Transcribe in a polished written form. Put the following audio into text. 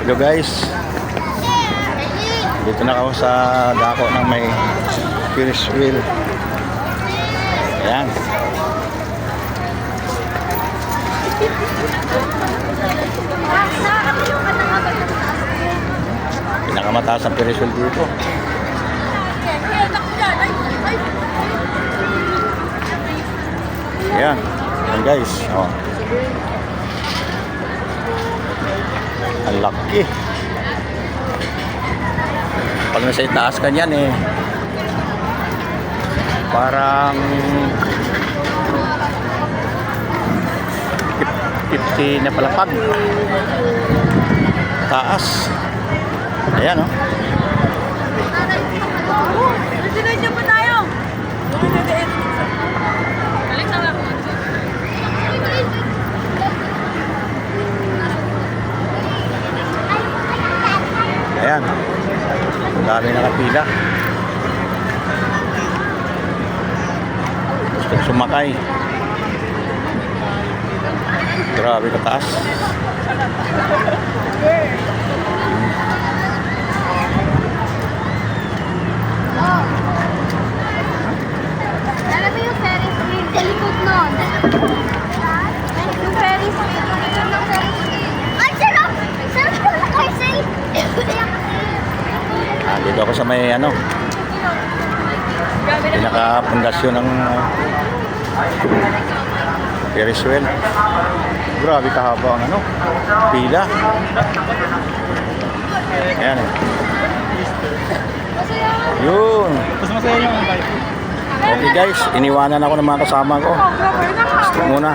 Hello guys, dito na ako sa dako ng may Ferris wheel. Ayan. Pinakamataas ang Ferris wheel dito. Ayan. Ayan guys, oh. Ang laki. Pag nasa itaas ka niyan eh, parang 50 na palapag taas. Ayan oh. Diretso pa tayo. Balik na lang. Ayan. Ang dami nakapila. Gusto sumakay. Grabe kataas. Alam mo yung Ferris wheel sa likod nun? Yung Ferris wheel, yung likod ng Ferris wheel. Ay, sarap! Sarap ko na kasi. Dito ako sa may ano, pinaka-pundasyon ng Ferris wheel. Grabe kahaba ang ano, pila. Ayan. Yun. Mas masaya yung bike. Okay guys, iniwanan ako ng mga kasama ko. Muna.